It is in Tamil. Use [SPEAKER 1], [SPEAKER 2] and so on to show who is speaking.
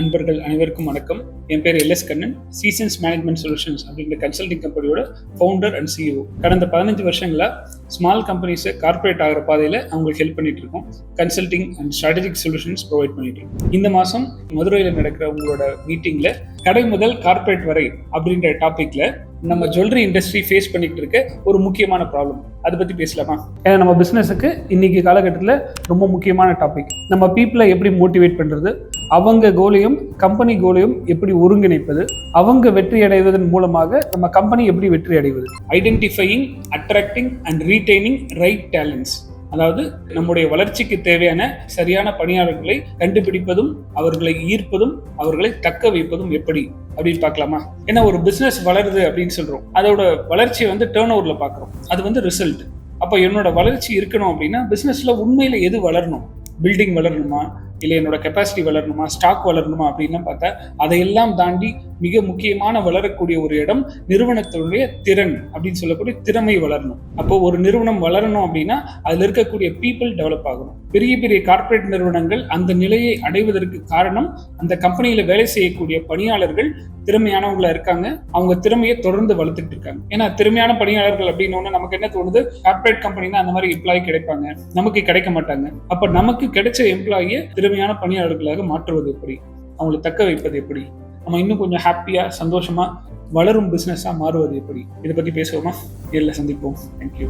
[SPEAKER 1] நண்பர்கள் அனைவருக்கும் வணக்கம். என் பேர் L S Kannan. Seasons management solutions அப்படின்ற கன்சல்டிங் கம்பெனியோட ஃபவுண்டர் அண்ட் சிஇஓ. கடந்த 15 வருஷங்களா ஸ்மால் கம்பெனிஸை கார்பரேட் ஆகிற பாதையில் அவங்களுக்கு ஹெல்ப் பண்ணிட்டு இருக்கோம். Consulting and strategic solutions provide பண்ணிட்டு இருக்கோம். இந்த மாதம் மதுரையில் நடக்கிற உங்களோட மீட்டிங்கில் கடை முதல் கார்பரேட் வரை அப்படின்ற டாபிக்ல நம்ம ஜுவல்லரி இண்டஸ்ட்ரி ஃபேஸ் பண்ணிட்டு இருக்க ஒரு முக்கியமான ப்ராப்ளம், அதை பற்றி பேசலாமா? ஏன்னா நம்ம பிஸ்னஸுக்கு இன்னைக்கு காலகட்டத்தில் ரொம்ப முக்கியமான டாபிக். நம்ம பீப்புளை எப்படி மோட்டிவேட் பண்ணுறது, அவங்க கோலையும் கம்பெனி கோலையும் எப்படி ஒருங்கிணைப்பது, அவங்க வெற்றி அடைவதன் மூலமாக நம்ம கம்பெனி எப்படி வெற்றி அடைவது. Identifying, attracting and retaining right talents, அதாவது நம்முடைய வளர்ச்சிக்கு தேவையான சரியான பணியாளர்களை கண்டுபிடிப்பதும் அவர்களை ஈர்ப்பதும் அவர்களை தக்க வைப்பதும் எப்படி அப்படின்னு பார்க்கலாமா? ஏன்னா ஒரு பிசினஸ் வளருது அப்படின்னு சொல்றோம், அதோட வளர்ச்சியை டேர்ன் ஓவர்ல பார்க்குறோம், அது ரிசல்ட். அப்போ என்னோட வளர்ச்சி இருக்கணும் அப்படின்னா பிசினஸ்ல உண்மையில எது வளரணும்? பில்டிங் வளரணுமா, இல்லை என்னோட கெப்பாசிட்டி வளரணுமா, ஸ்டாக் வளரணுமா அப்படின்லாம் பார்த்தா அதையெல்லாம் தாண்டி மிக முக்கியமான வளரக்கூடிய ஒரு இடம் நிறுவனத்தினுடைய திறன் அப்படின்னு சொல்லக்கூடிய திறமை வளரணும். அப்போ ஒரு நிறுவனம் வளரணும் அப்படின்னா அதுல இருக்கக்கூடிய பீப்புள் டெவலப் ஆகணும். பெரிய பெரிய கார்ப்பரேட் நிறுவனங்கள் அந்த நிலையை அடைவதற்கு காரணம் அந்த கம்பெனியில வேலை செய்யக்கூடிய பணியாளர்கள் திறமையானவங்களா இருக்காங்க, அவங்க திறமையை தொடர்ந்து வளர்த்துட்டு இருக்காங்க. ஏன்னா திறமையான பணியாளர்கள் அப்படின்னு நமக்கு என்ன தோணுது, கார்ப்பரேட் கம்பெனினா அந்த மாதிரி எம்ப்ளாயி கிடைப்பாங்க, நமக்கு கிடைக்க மாட்டாங்க. அப்ப நமக்கு கிடைச்ச எம்ப்ளாயியை திறமையான பணியாளர்களாக மாற்றுவது எப்படி, அவங்களை தக்க வைப்பது எப்படி, நம்ம இன்னும் கொஞ்சம் ஹாப்பியா சந்தோஷமா வளரும் பிசினஸா மாறுவது எப்படி, இதை பத்தி பேசுவோமா? இல்ல சந்திப்போம். தேங்க்யூ.